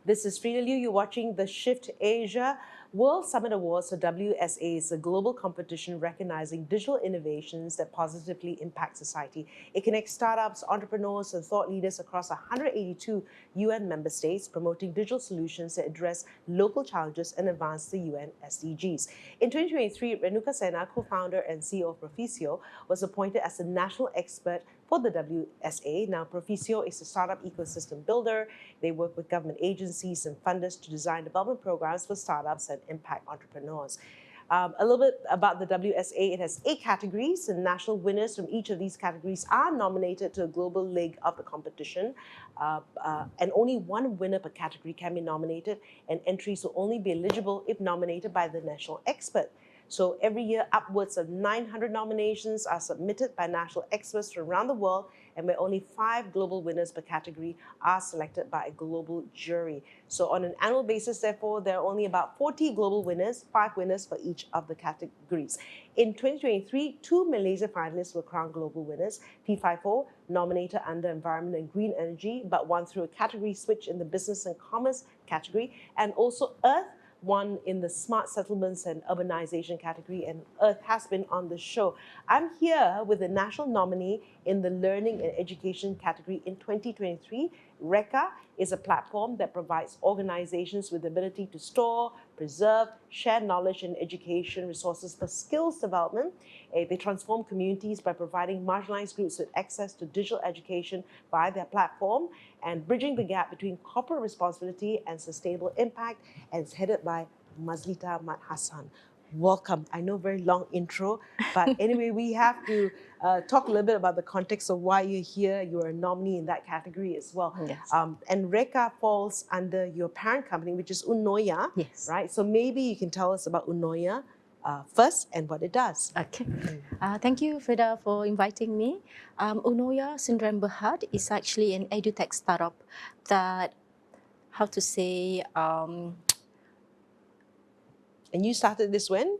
This is Frida Liu. You're watching the Shift Asia World Summit Awards. So WSA is a global competition recognizing digital innovations that positively impact society. It connects startups, entrepreneurs, and thought leaders across 182 UN member states, promoting digital solutions that address local challenges and advance the UN SDGs. In 2023, Renuka Sena, co-founder and CEO of Proficio, was appointed as the national expert for the WSA. Now, Proficio is a startup ecosystem builder. They work with government agencies and funders to design development programs for startups and impact entrepreneurs. A little bit about the WSA. It has 8 categories, and national winners from each of these categories are nominated to a global leg of the competition. And only 1 winner per category can be nominated, and entries will only be eligible if nominated by the national expert. So every year, upwards of 900 nominations are submitted by national experts from around the world, and where only 5 global winners per category are selected by a global jury. So on an annual basis, therefore, there are only about 40 global winners, 5 winners for each of the categories. In 2023, 2 Malaysia finalists were crowned global winners. P54, nominated under Environment and Green Energy, but won through a category switch in the Business and Commerce category, and also Earth, one in the Smart Settlements and Urbanization category, and Earth has been on the show. I'm here with the national nominee in the Learning and Education category in 2023. RECQA is a platform that provides organizations with the ability to store, preserve, share knowledge and education resources for skills development. They transform communities by providing marginalized groups with access to digital education via their platform and bridging the gap between corporate responsibility and sustainable impact, and it's headed by Mazlita Hassan. Welcome. I know, very long intro, but anyway, we have to talk a little bit about the context of why you're here. You're a nominee in that category as well. Yes. And RECQA falls under your parent company, which is Unoya, Yes. right? So maybe you can tell us about Unoya first and what it does. Okay. Thank you, Frida, for inviting me. Unoya Syndrome Berhad is actually an edutech startup that, how to say, And you started this when?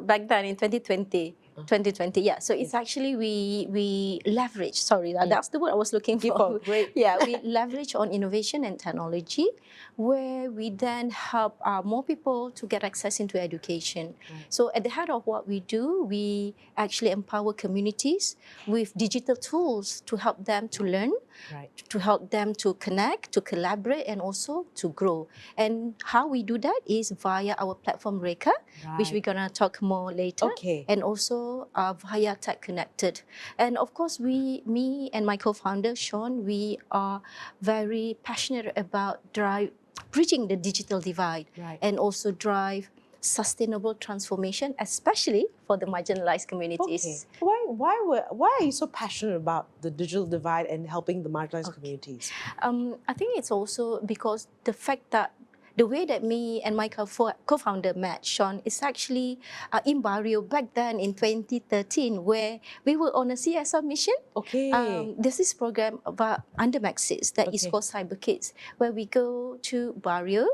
back then in 2020. 2020, yeah. So it's actually we leverage. Sorry, that's the word I was looking for. Great. Yeah, we leverage on innovation and technology, where we then help more people to get access into education. Right. So at the heart of what we do, we actually empower communities with digital tools to help them to learn, Right. to help them to connect, to collaborate, and also to grow. And how we do that is via our platform RECQA, which we're gonna talk more later. Okay. And also via Tech Connected. And of course, me and my co-founder, Sean, we are very passionate about bridging the digital divide, and also drive sustainable transformation, especially for the marginalized communities. Okay. Why are you so passionate about the digital divide and helping the marginalized communities? I think it's also because the fact that the way that me and my co-founder met, Sean, is actually in Barrio back then in 2013, where we were on a CSR mission. Okay. There's this program about under Maxis that is called Cyber Kids, where we go to Barrio.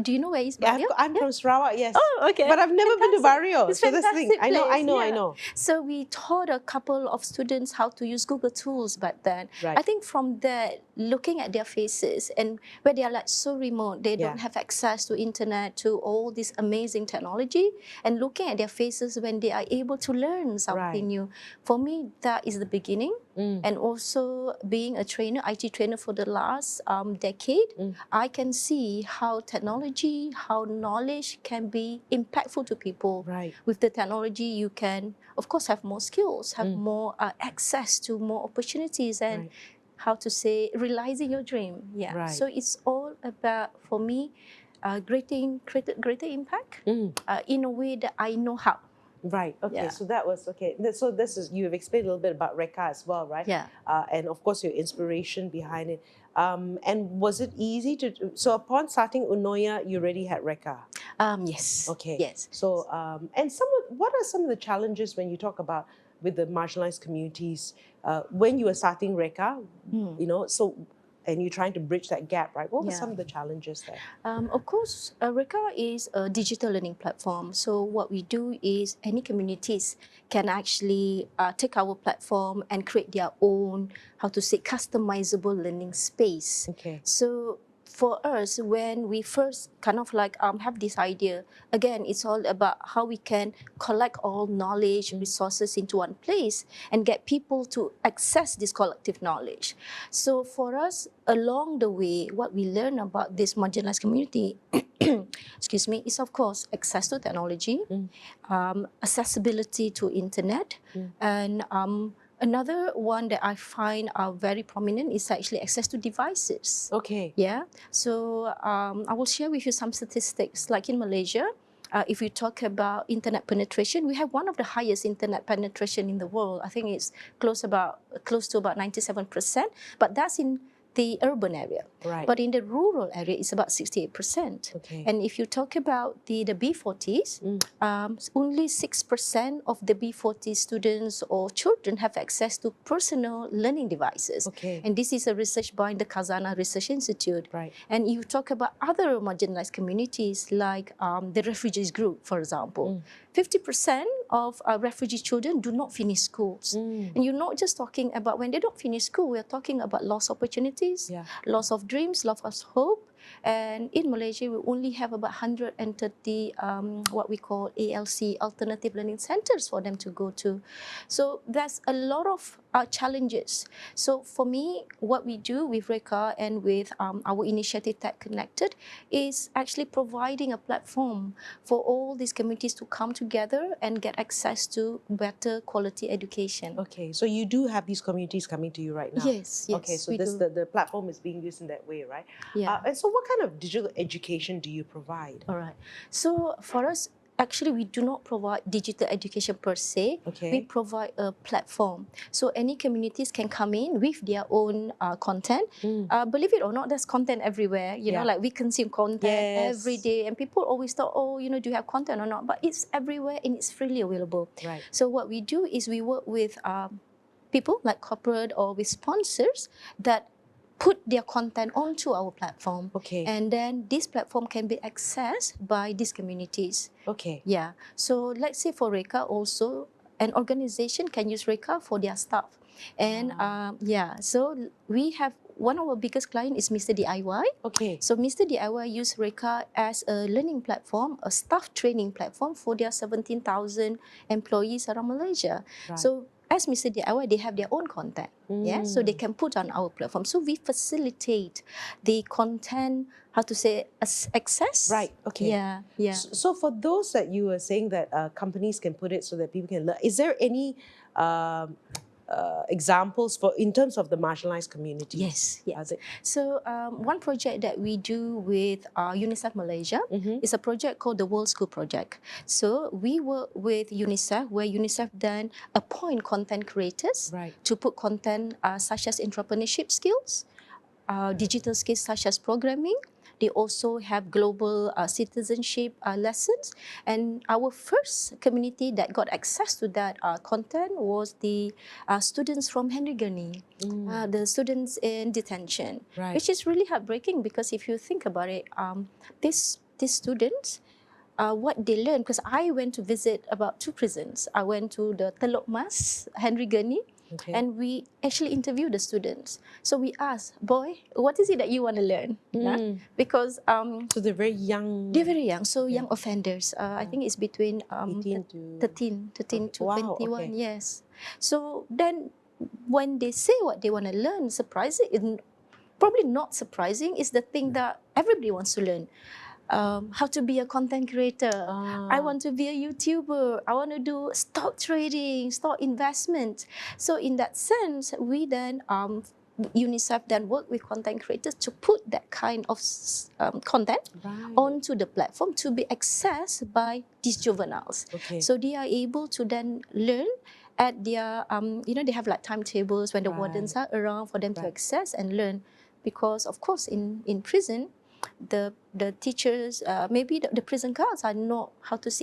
Do you know where is Barrio? Yeah, I'm from Sarawak, yes. Oh, okay. But I've never been to Barrio. It's so that's the thing. fantastic I know. place. So we taught a couple of students how to use Google tools back then. Right. I think from there, looking at their faces and where they are like so remote, they don't have access to internet, to all this amazing technology, and looking at their faces when they are able to learn something new. For me, that is the beginning. And also being a trainer, IT trainer for the last decade, I can see how technology, how knowledge can be impactful to people. Right. With the technology, you can, of course, have more skills, have more access to more opportunities, and how to say, realizing your dream. Yeah. Right. So it's all about, for me, greater impact in a way that I know how. Right. Okay. Yeah. So that was okay. So this is, you have explained a little bit about RECQA as well, right? Yeah. And of course your inspiration behind it. And was it easy to? So upon starting Unoya, you already had RECQA. Yes. Okay. Yes. So and what are some of the challenges when you talk about with the marginalized communities when you were starting RECQA? You know, so. And you're trying to bridge that gap, right? What were some of the challenges there? Of course, RECQA is a digital learning platform. So what we do is any communities can actually take our platform and create their own, how to say, customizable learning space. Okay. So for us, when we first kind of like have this idea, again, it's all about how we can collect all knowledge, resources into one place and get people to access this collective knowledge. So for us, along the way, what we learn about this marginalized community, excuse me, is of course access to technology, accessibility to internet, and another one that I find very prominent is actually access to devices. Okay. Yeah. So I will share with you some statistics. Like in Malaysia, if you talk about internet penetration, we have one of the highest internet penetration in the world. I think it's close to about 97%. But that's in the urban area. Right. But in the rural area, it's about 68%. Okay. And if you talk about the B40s, only 6% of the B40 students or children have access to personal learning devices. Okay. And this is a research by the Kazana Research Institute. Right. And you talk about other marginalized communities like the refugees group, for example. 50% of refugee children do not finish schools. And you're not just talking about when they don't finish school, we're talking about lost opportunities, loss of dreams, loss of hope. And in Malaysia, we only have about 130 what we call ALC, Alternative Learning Centers, for them to go to. So there's a lot of challenges. So for me, what we do with RECQA and with our initiative Tech Connected is actually providing a platform for all these communities to come together and get access to better quality education. Okay, so you do have these communities coming to you right now? Yes, yes. Okay, so the platform is being used in that way, right? Yeah. And so what kind of digital education do you provide? All right. So for us, actually, we do not provide digital education per se. Okay. We provide a platform. So any communities can come in with their own content. Believe it or not, there's content everywhere. You know, like we consume content every day, and people always thought, oh, you know, do you have content or not? But it's everywhere and it's freely available. Right. So what we do is we work with people like corporate or with sponsors that put their content onto our platform. Okay. And then this platform can be accessed by these communities. Okay. Yeah. So let's say for RECQA also, an organization can use RECQA for their staff. And so we have one of our biggest client is Mr. DIY. Okay. So Mr. DIY use RECQA as a learning platform, a staff training platform for their 17,000 employees around Malaysia. Right. So as Mr. DIY, they have their own content, so they can put on our platform. So we facilitate the content, access. Right, okay. Yeah, yeah. So for those that you were saying that companies can put it so that people can learn, is there any examples for in terms of the marginalized communities? Yes, yes. So one project that we do with UNICEF Malaysia is a project called the World School Project. So we work with UNICEF, where UNICEF then appoint content creators to put content such as entrepreneurship skills, digital skills such as programming. They also have global citizenship lessons. And our first community that got access to that content was the students from Henry Gurney, the students in detention, which is really heartbreaking because if you think about it, these students, what they learn, because I went to visit about 2 prisons. I went to the Teluk Mas, Henry Gurney, and we actually interviewed the students. So we asked, boy, what is it that you want to learn? Because so they're very young. They're very young, so young offenders. I think it's between 18 to 13 to wow, 21. Yes. So then when they say what they want to learn, surprising, probably not surprising, is the thing that everybody wants to learn. How to be a content creator. I want to be a YouTuber. I want to do stock trading, stock investment. So in that sense, we then, UNICEF then work with content creators to put that kind of content onto the platform to be accessed by these juveniles. So they are able to then learn at their, they have like timetables when the wardens are around for them to access and learn. Because of course in prison, the teachers, maybe the prison guards are not,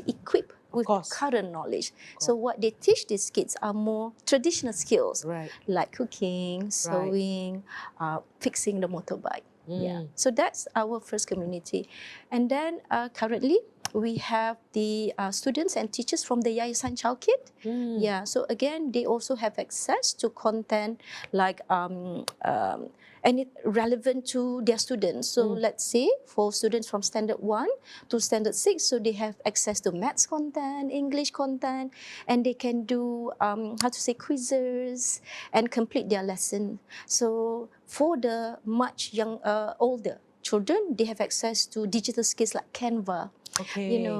equipped with the current knowledge. So what they teach these kids are more traditional skills, like cooking, sewing, fixing the motorbike. So that's our first community. And then currently, we have the students and teachers from the Yayasan Child Kit. So again, they also have access to content like and it relevant to their students. So let's say for students from standard 1 to standard 6, so they have access to maths content, English content, and they can do quizzes and complete their lesson. So for the much older children, they have access to digital skills like Canva,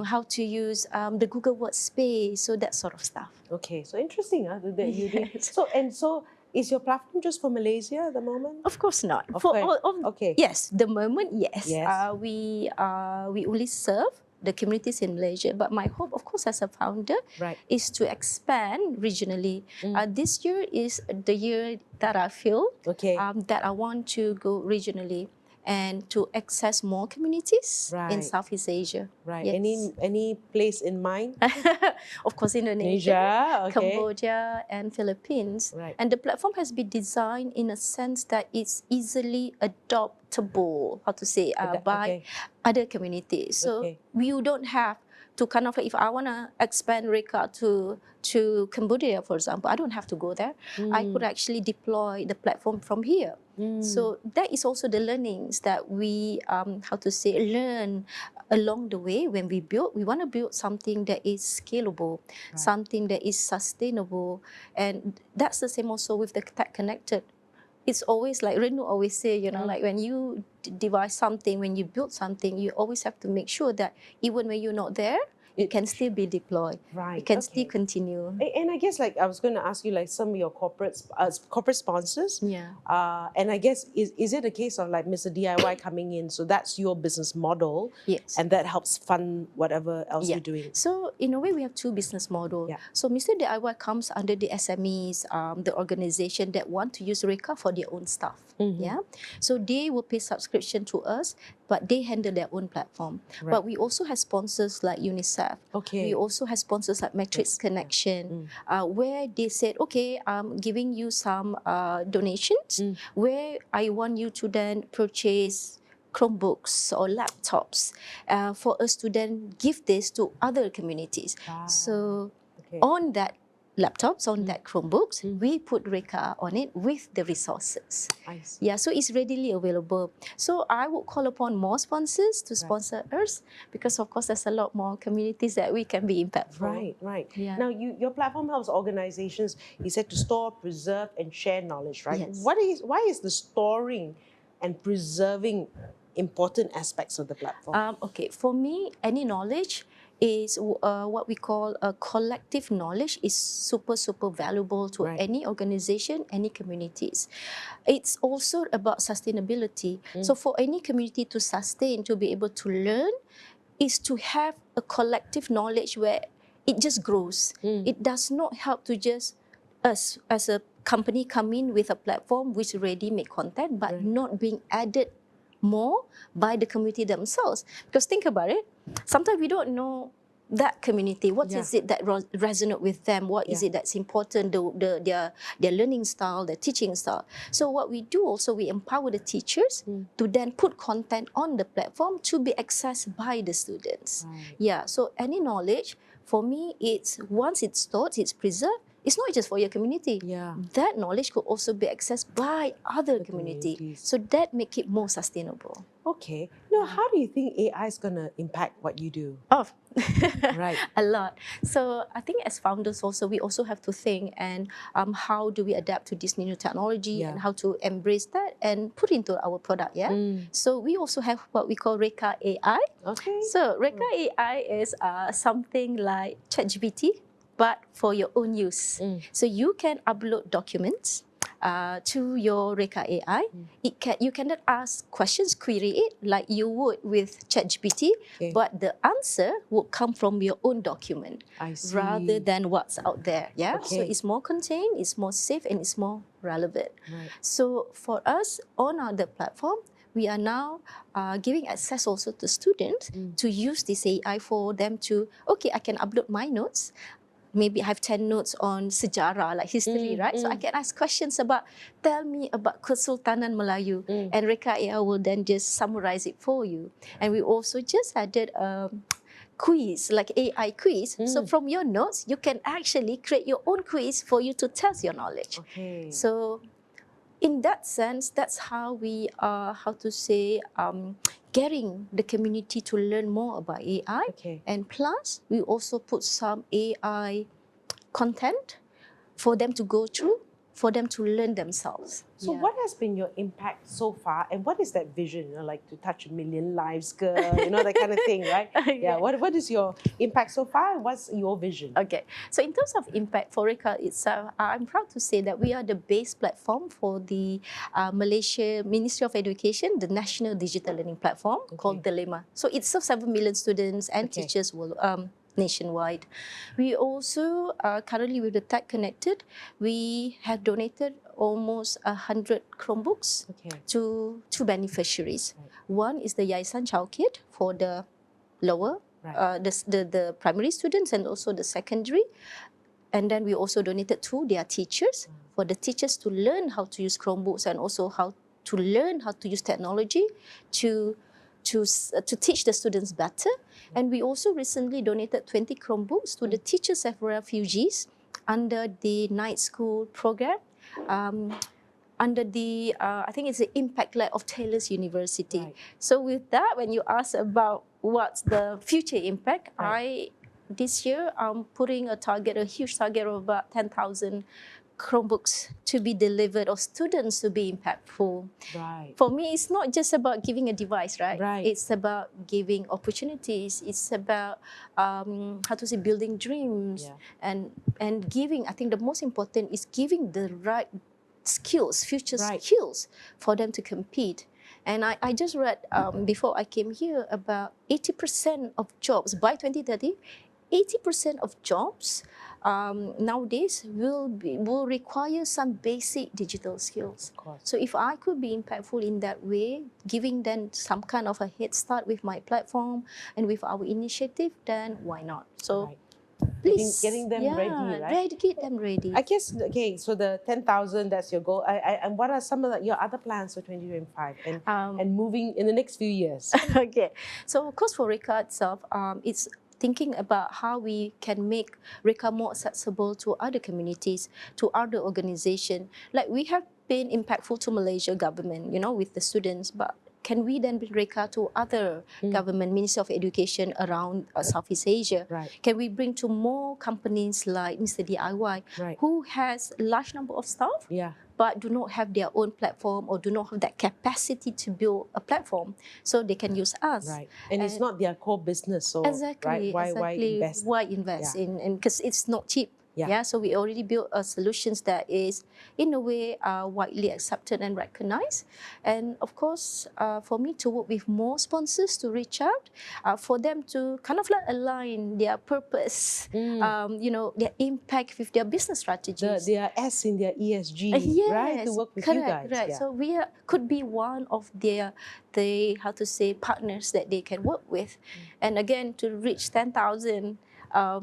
how to use the Google Workspace, so that sort of stuff. Okay, so interesting, that you do. Yes. So is your platform just for Malaysia at the moment? Of course not. Okay. Okay. Yes, the moment, yes. Yes. We only serve the communities in Malaysia, but my hope, of course, as a founder, is to expand regionally. This year is the year that I feel that I want to go regionally and to access more communities in Southeast Asia. Right. Yes. Any place in mind? Of course, Indonesia, okay. Cambodia, and Philippines. Right. And the platform has been designed in a sense that it's easily adoptable, by other communities. So you don't have to kind of like, if I want to expand RECQA to Cambodia, for example, I don't have to go there. I could actually deploy the platform from here. So that is also the learnings that we, learn along the way when we build. We want to build something that is scalable, something that is sustainable. And that's the same also with the Tech Connected. It's always like Renu always say, like when you devise something, when you build something, you always have to make sure that even when you're not there, it can still be deployed. It can still continue. And I guess like I was going to ask you like some of your corporate sponsors. Yeah. And I guess is it a case of like Mr. DIY coming in? So that's your business model. Yes. And that helps fund whatever else you're doing. So in a way, we have two business models. So Mr. DIY comes under the SMEs, the organization that want to use RECQA for their own stuff. So they will pay subscription to us, but they handle their own platform. But we also have sponsors like UNICEF. We also have sponsors like Matrix Connection, where they said, okay, I'm giving you some donations, where I want you to then purchase Chromebooks or laptops for us to then give this to other communities. So on that laptops, on that Chromebooks, we put RECQA on it with the resources. Yeah, so it's readily available. So I would call upon more sponsors to sponsor us, because of course there's a lot more communities that we can be impactful. Right. Yeah. Now your platform helps organizations, you said, to store, preserve and share knowledge, right? Yes. Why is the storing and preserving important aspects of the platform? Okay, for me, any knowledge is what we call a collective knowledge is super valuable to any organization, any communities. It's also about sustainability. So for any community to sustain, to be able to learn, is to have a collective knowledge where it just grows. It does not help to just us as a company come in with a platform which already make content, but not being added more by the community themselves. Because think about it, sometimes we don't know that community. What is it that resonate with them? What is it that's important? Their learning style, their teaching style. So what we do also, we empower the teachers to then put content on the platform to be accessed by the students. Yeah. So any knowledge, for me, it's once it's stored, it's preserved. It's not just for your community. That knowledge could also be accessed by other communities. So that make it more sustainable. Okay. Now, how do you think AI is going to impact what you do? Oh, Right. A lot. So I think as founders also, we also have to think and how do we adapt to this new technology and how to embrace that and put into our product. So we also have what we call RECQA AI. Okay. So RECQA AI is something like ChatGPT, but for your own use. So you can upload documents to your RECQA AI. You cannot ask questions, query it like you would with ChatGPT, but the answer would come from your own document rather than what's out there. So it's more contained, it's more safe, and it's more relevant. So for us on the platform, we are now giving access also to students to use this AI for them to, okay, I can upload my notes. Maybe I have 10 notes on sejarah, like history, right? So I can ask questions about, tell me about Kesultanan Melayu. And RECQA AI will then just summarize it for you. And we also just added quiz, like AI quiz. So from your notes, you can actually create your own quiz for you to test your knowledge. So in that sense, that's how we are, how to say, getting the community to learn more about AI. Okay. And plus, we also put some AI content for them to go through, for them to learn themselves. So what has been your impact so far, and what is that vision, like to touch 1 million lives, girl, that kind of thing, right? Yeah. What is your impact so far, and what's your vision? Okay, so in terms of impact for RECQA itself, I'm proud to say that we are the base platform for the Malaysia Ministry of Education, the National Digital Learning Platform called Dilemma. So it serves 7 million students and teachers nationwide. We also, currently with the Tech Connected, we have donated almost 100 Chromebooks to two beneficiaries. One is the Yayasan Child Kit for the lower, the primary students and also the secondary. And then we also donated to their teachers, for the teachers to learn how to use Chromebooks and also how to learn how to use technology to teach the students better. And we also recently donated 20 Chromebooks to the teachers of refugees under the night school program, under the, I think it's the Impact Lab of Taylor's University. So with that, when you ask about what's the future impact, this year I'm putting a huge target of about 10,000 Chromebooks to be delivered, or students to be impactful. For me, it's not just about giving a device, right? It's about giving opportunities. It's about, how to say, building dreams. And giving, I think the most important is giving the right skills, future skills for them to compete. And I just read before I came here about 80% of jobs by 2030, 80% of jobs nowadays will require some basic digital skills. So if I could be impactful in that way, giving them some kind of a head start with my platform and with our initiative, then why not? So please, getting them ready, right? Get them ready. I guess, okay, so the 10,000, that's your goal. And what are some of your other plans for 2025 and moving in the next few years? Okay, so of course for RECQA itself, it's thinking about how we can make RECQA more accessible to other communities, to other organizations. Like we have been impactful to Malaysia government, with the students, but can we then bring RECQA to other government, Ministry of Education around Southeast Asia? Can we bring to more companies like Mr. DIY, who has a large number of staff, but do not have their own platform or do not have that capacity to build a platform, so they can use us. And it's not their core business, so why invest in, because it's not cheap. So we already built solutions that is, in a way, widely accepted and recognized. And of course, for me to work with more sponsors to reach out, for them to kind of like align their purpose, their impact with their business strategies. Their S in their ESG, right? To work with you guys. So we could be one of their, how to say, partners that they can work with. And again, to reach 10,000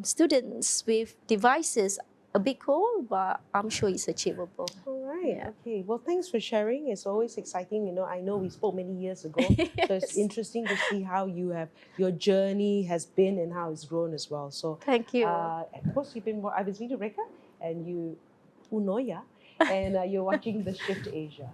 students with devices, a big goal, but I'm sure it's achievable. All right. Okay. Well, thanks for sharing. It's always exciting. I know we spoke many years ago, so it's interesting to see how your journey has been and how it's grown as well. So thank you. Of course, I've been speaking to RECQA and you, Unoya, and you're watching The Shift Asia.